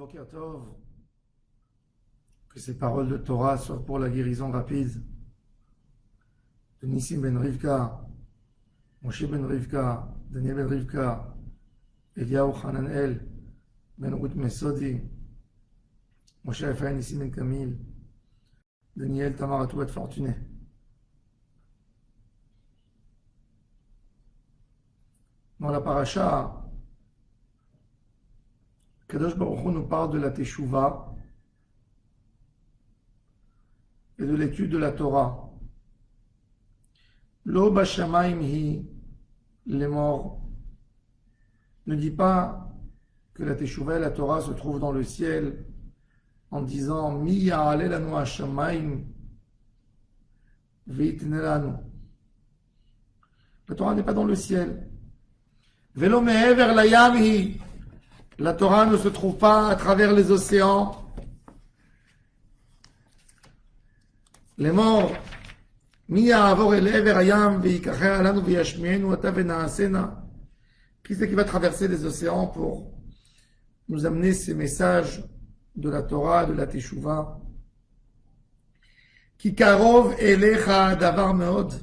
Boker Tov, que ces paroles de Torah soient pour la guérison rapide de Nissim ben Rivka, Moshe ben Rivka, Daniel ben Rivka, Eliyahu Hananel, ben Ruth Mesodi, Moshe Raphaël Nissim ben Camille, Daniel Tamar Atouat Fortuné. Dans la paracha, Kadosh Baruch Hu nous parle de la Teshuvah et de l'étude de la Torah. Lo bashamayim hi, les morts. Ne dit pas que la Teshuvah et la Torah se trouvent dans le ciel en disant Mi ya'ale lanu hashamayim ve'itne lanu. La Torah n'est pas dans le ciel. Velo me'ever layam hi. La Torah ne se trouve pas à travers les océans. Les morts, qui c'est qui va traverser les océans pour nous amener ces messages de la Torah, de la Teshuvah? Ki karov elecha davar meod.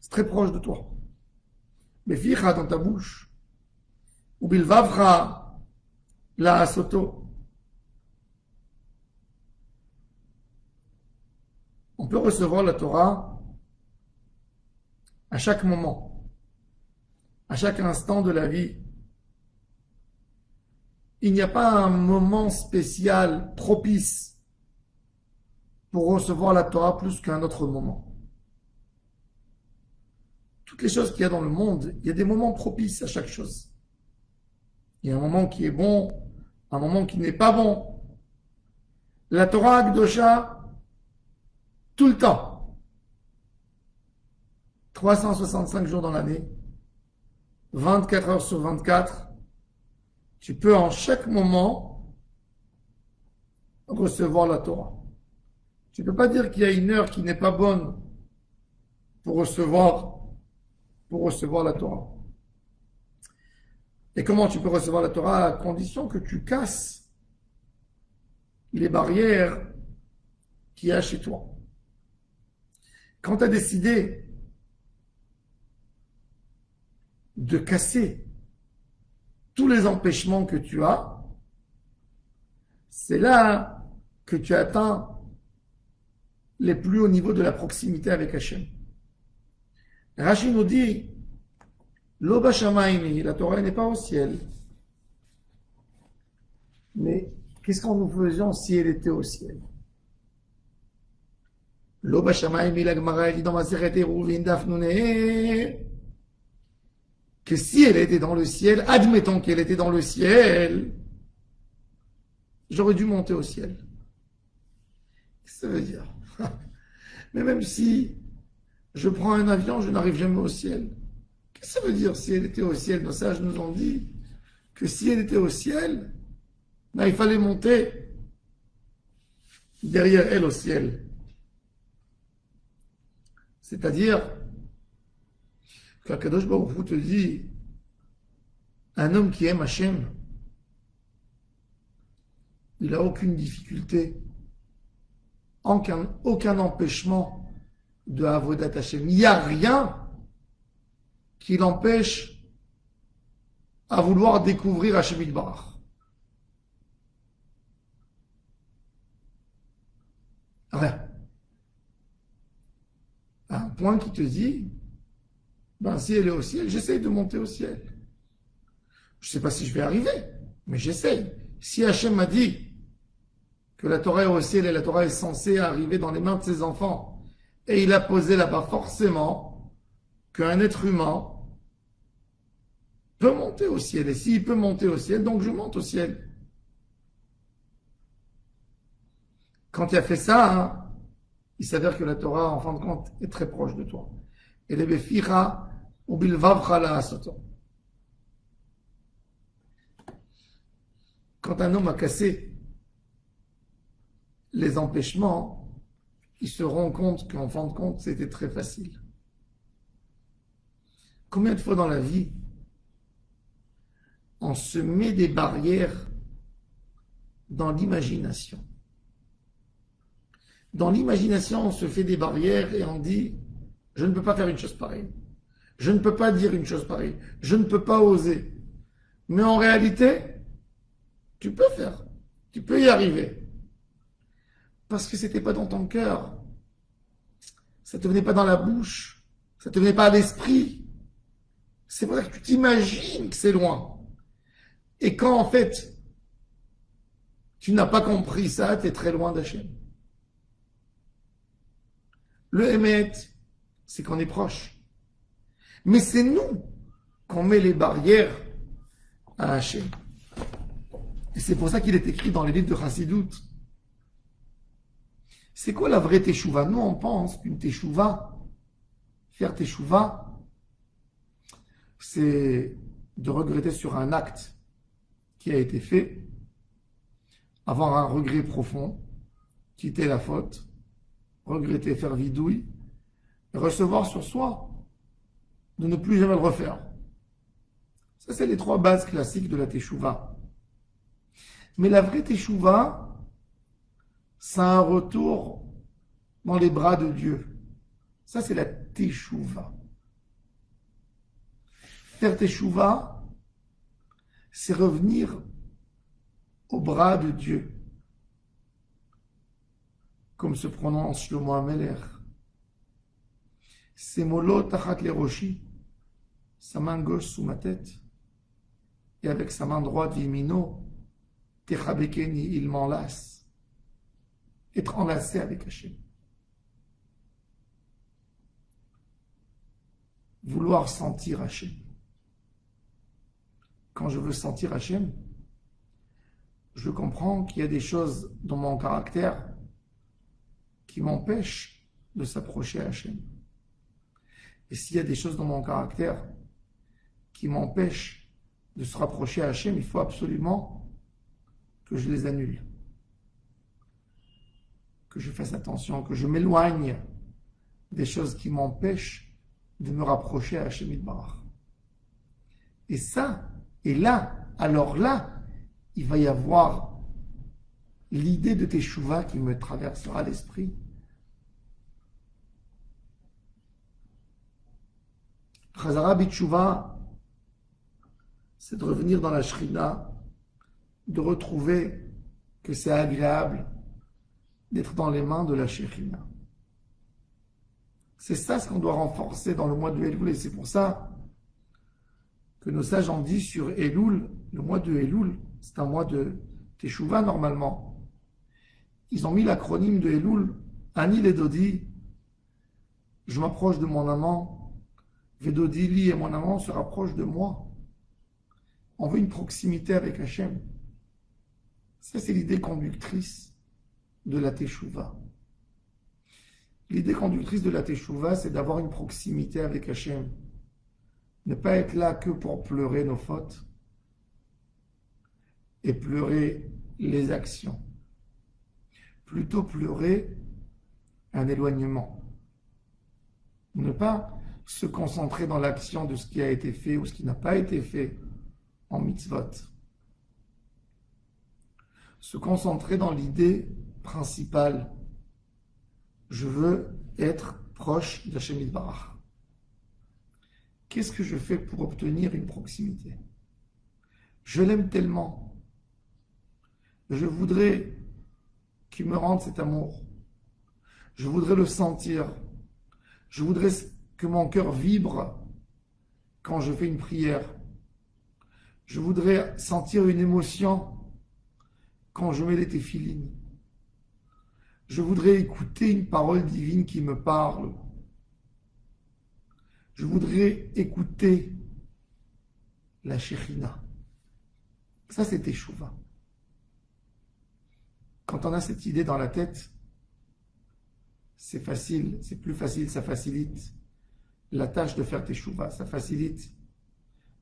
C'est très proche de toi. Beficha, dans ta bouche. Ou bilvavcha la asoto. On peut recevoir la Torah à chaque moment, à chaque instant de la vie. Il n'y a pas un moment spécial, propice, pour recevoir la Torah plus qu'un autre moment. Toutes les choses qu'il y a dans le monde, il y a des moments propices à chaque chose. Il y a un moment qui est bon, un moment qui n'est pas bon. La Torah Akdosha, tout le temps, 365 jours dans l'année, 24 heures sur 24, tu peux en chaque moment recevoir la Torah. Tu ne peux pas dire qu'il y a une heure qui n'est pas bonne pour recevoir la Torah. Et comment tu peux recevoir la Torah? À condition que tu casses les barrières qu'il y a chez toi. Quand tu as décidé de casser tous les empêchements que tu as, c'est là que tu atteins les plus hauts niveaux de la proximité avec Hachem. Rashi nous dit, Lo bashamayim, la Torah n'est pas au ciel. Mais qu'est-ce que nous faisions si elle était au ciel? Lo bashamayim, la Gemara dit dans Masechet Eruvin Daf Nuneh, que si elle était dans le ciel, admettons qu'elle était dans le ciel, j'aurais dû monter au ciel. Qu'est-ce que ça veut dire? Mais même si je prends un avion, je n'arrive jamais au ciel. Qu'est-ce que ça veut dire si elle était au ciel? Nos sages nous ont dit que si elle était au ciel, ben, il fallait monter derrière elle au ciel. C'est-à-dire qu'Akadosh Baruch Hu te dit, un homme qui aime Hachem, il n'a aucune difficulté, aucun empêchement de Avodat Hachem. Il n'y a rien qui l'empêche à vouloir découvrir Hachem Yitbarach. Rien. Un point qui te dit, ben si elle est au ciel, j'essaye de monter au ciel. Je ne sais pas si je vais arriver, mais j'essaye. Si Hachem m'a dit que la Torah est au ciel et la Torah est censée arriver dans les mains de ses enfants, et il a posé là-bas forcément qu'un être humain peut monter au ciel. Et s'il peut monter au ciel, donc je monte au ciel. Quand il a fait ça, hein, il s'avère que la Torah, en fin de compte, est très proche de toi. Et les beficha ou bilvavcha la asoto. Quand un homme a cassé les empêchements, il se rend compte qu'en fin de compte, c'était très facile. Combien de fois dans la vie, on se met des barrières dans l'imagination. Dans l'imagination, on se fait des barrières et on dit, je ne peux pas faire une chose pareille. Je ne peux pas dire une chose pareille. Je ne peux pas oser. Mais en réalité, tu peux faire. Tu peux y arriver. Parce que c'était pas dans ton cœur. Ça te venait pas dans la bouche. Ça te venait pas à l'esprit. C'est vrai que tu t'imagines que c'est loin. Et quand en fait, tu n'as pas compris ça, tu es très loin d'Hachem. Le Hémet, c'est qu'on est proche. Mais c'est nous qu'on met les barrières à Hachem. Et c'est pour ça qu'il est écrit dans les livres de Chassidut. C'est quoi la vraie teshuva? Nous, on pense qu'une teshuva, faire teshuva, c'est de regretter sur un acte qui a été fait, avoir un regret profond, quitter la faute, regretter, faire vidouille, et recevoir sur soi de ne plus jamais le refaire. Ça, c'est les trois bases classiques de la teshuva. Mais la vraie teshuva, c'est un retour dans les bras de Dieu. Ça, c'est la teshuva. Faire teshuva, c'est revenir aux bras de Dieu. Comme se prononce Shlomo HaMelech. Semolo tachat leroshi, sa main gauche sous ma tête, et avec sa main droite, Vimino, Techabekeni, il m'enlace. Être enlacé avec Hachem. Vouloir sentir Hachem. Quand je veux sentir Hachem, je comprends qu'il y a des choses dans mon caractère qui m'empêchent de s'approcher à Hachem. Et s'il y a des choses dans mon caractère qui m'empêchent de se rapprocher à Hachem, il faut absolument que je les annule. Que je fasse attention, que je m'éloigne des choses qui m'empêchent de me rapprocher à Hachem Yitbarach. Et ça, et là, alors là, il va y avoir l'idée de Teshuvah qui me traversera l'esprit. Chazara B'Teshuvah, c'est de revenir dans la Shrina, de retrouver que c'est agréable d'être dans les mains de la Shekhinah. C'est ça ce qu'on doit renforcer dans le mois de Elul, et c'est pour ça que nos sages ont dit sur Elul, le mois de Elul, c'est un mois de Teshuvah normalement. Ils ont mis l'acronyme de Elul, Ani Ledodi, je m'approche de mon amant, Vedodi Li et mon amant se rapprochent de moi. On veut une proximité avec Hachem. Ça, c'est l'idée conductrice de la Teshuvah. L'idée conductrice de la Teshuvah, c'est d'avoir une proximité avec Hachem. Ne pas être là que pour pleurer nos fautes et pleurer les actions. Plutôt pleurer un éloignement. Ne pas se concentrer dans l'action de ce qui a été fait ou ce qui n'a pas été fait en mitzvot. Se concentrer dans l'idée principale. Je veux être proche d'Hachem Yitbarach. Qu'est-ce que je fais pour obtenir une proximité? Je l'aime tellement. Je voudrais qu'il me rende cet amour. Je voudrais le sentir. Je voudrais que mon cœur vibre quand je fais une prière. Je voudrais sentir une émotion quand je mets les téphilines. Je voudrais écouter une parole divine qui me parle. Je voudrais écouter la Shekhinah. Ça, c'est Teshuvah. Quand on a cette idée dans la tête, c'est facile, c'est plus facile, ça facilite la tâche de faire Teshuvah. Ça facilite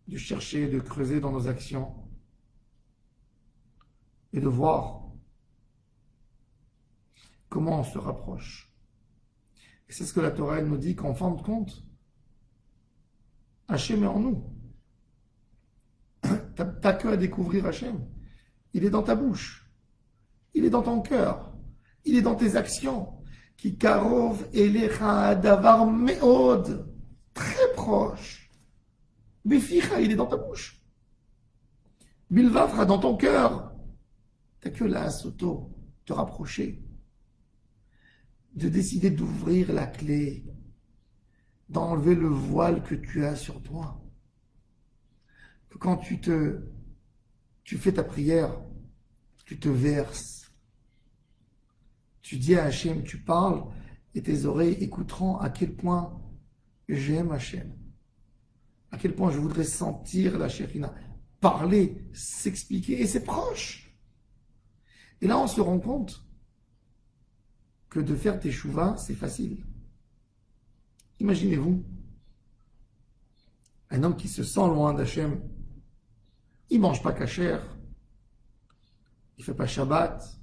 de chercher, de creuser dans nos actions et de voir comment on se rapproche. Et c'est ce que la Torah elle nous dit, qu'en fin de compte, Hachem est en nous. T'as que à découvrir Hachem. Il est dans ta bouche. Il est dans ton cœur. Il est dans tes actions. Ki karov elecha davar meod. Très proche. Beficha, il est dans ta bouche. Bilvafra, dans ton cœur. T'as que là, Soto, te rapprocher. De décider d'ouvrir la clé. D'enlever le voile que tu as sur toi. Que quand tu fais ta prière, tu te verses. Tu dis à Hachem, tu parles, et tes oreilles écouteront à quel point j'aime Hachem. À quel point je voudrais sentir la Shekhinah. Parler, s'expliquer, et c'est proche. Et là, on se rend compte que de faire teshuva, c'est facile. Imaginez-vous, un homme qui se sent loin d'Hachem, il ne mange pas kasher, il ne fait pas Shabbat,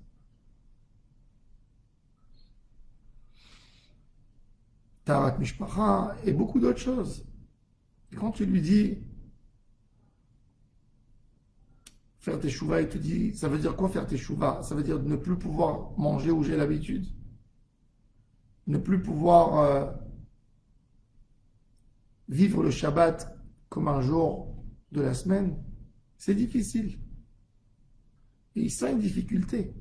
Tarat Mishpacha et beaucoup d'autres choses. Et quand tu lui dis faire teshuva, il te dit, ça veut dire quoi faire teshuva? Ça veut dire ne plus pouvoir manger où j'ai l'habitude, ne plus pouvoir vivre le Shabbat comme un jour de la semaine. C'est difficile. Et il sent une difficulté.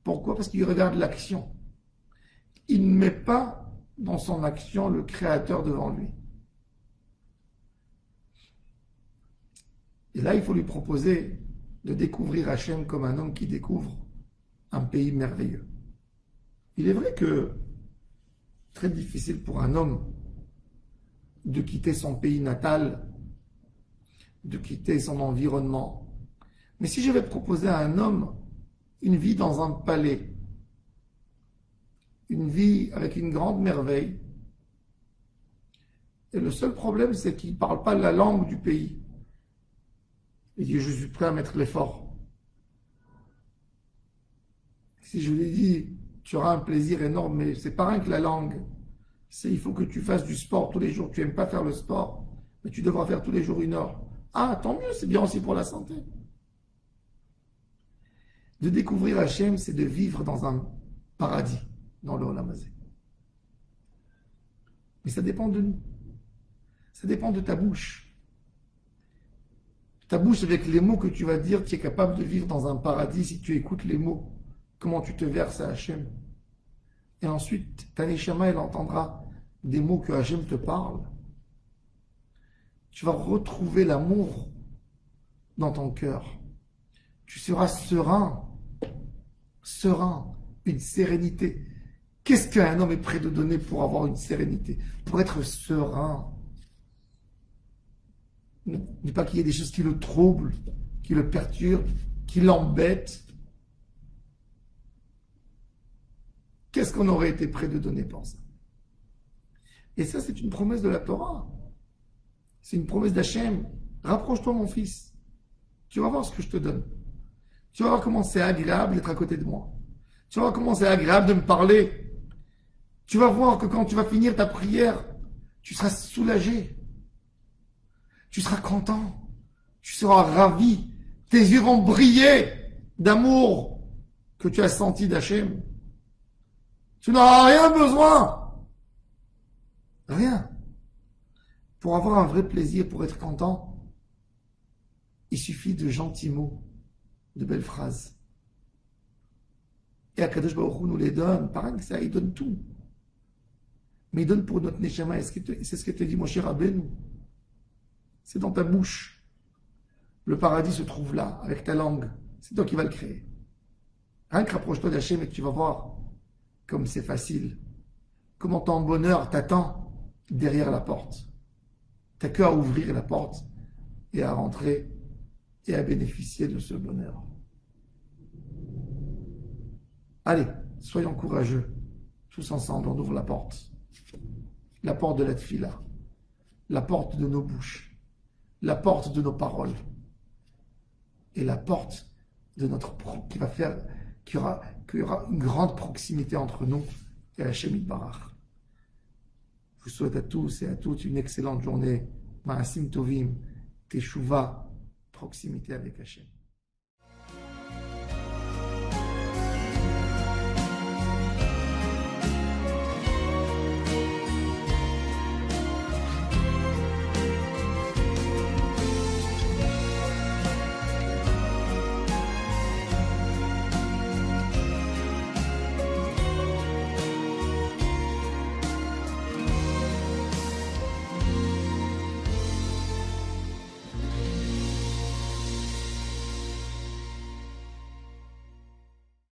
Pourquoi? Parce qu'il regarde l'action. Il ne met pas dans son action le Créateur devant lui. Et là, il faut lui proposer de découvrir Hachem comme un homme qui découvre un pays merveilleux. Il est vrai que très difficile pour un homme de quitter son pays natal, de quitter son environnement. Mais si je vais proposer à un homme une vie dans un palais, une vie avec une grande merveille, et le seul problème, c'est qu'il ne parle pas la langue du pays. Il dit, je suis prêt à mettre l'effort. Si je lui dis, tu auras un plaisir énorme, mais c'est pas rien que la langue. Il faut que tu fasses du sport tous les jours. Tu n'aimes pas faire le sport, mais tu devras faire tous les jours 1 heure. Ah, tant mieux, c'est bien aussi pour la santé. De découvrir Hachem, c'est de vivre dans un paradis, dans le Olam Hazé. Mais ça dépend de nous. Ça dépend de ta bouche. Ta bouche, avec les mots que tu vas dire, tu es capable de vivre dans un paradis si tu écoutes les mots. Comment tu te verses à Hachem. Et ensuite, ta neshama, elle entendra des mots que Hachem te parle. Tu vas retrouver l'amour dans ton cœur. Tu seras serein. Serein. Une sérénité. Qu'est-ce qu'un homme est prêt de donner pour avoir une sérénité? Pour être serein. Ne dis pas qu'il y ait des choses qui le troublent, qui le perturbent, qui l'embêtent. Qu'est-ce qu'on aurait été prêt de donner pour ça? Et ça, c'est une promesse de la Torah. C'est une promesse d'Hachem. Rapproche-toi, mon fils. Tu vas voir ce que je te donne. Tu vas voir comment c'est agréable d'être à côté de moi. Tu vas voir comment c'est agréable de me parler. Tu vas voir que quand tu vas finir ta prière, tu seras soulagé. Tu seras content. Tu seras ravi. Tes yeux vont briller d'amour que tu as senti d'Hachem. Tu n'auras rien besoin. Rien. Pour avoir un vrai plaisir, pour être content, il suffit de gentils mots, de belles phrases. Et Akadosh Baruch Hu nous les donne. Pareil que ça, il donne tout. Mais il donne pour notre neshama. C'est ce que te dit Moshe Rabbeinu. C'est dans ta bouche. Le paradis se trouve là, avec ta langue. C'est toi qui vas le créer. Rien que rapproche-toi d'Hachem et tu vas voir comme c'est facile. Comment ton bonheur t'attend derrière la porte. T'as qu'à ouvrir la porte et à rentrer et à bénéficier de ce bonheur. Allez, soyons courageux. Tous ensemble, on ouvre la porte. La porte de la tfila. La porte de nos bouches. La porte de nos paroles. Et la porte de notre qu'il y aura une grande proximité entre nous et Hachem Yitbarach. Je vous souhaite à tous et à toutes une excellente journée. Ma'asim Tovim, Teshuva, proximité avec Hachem.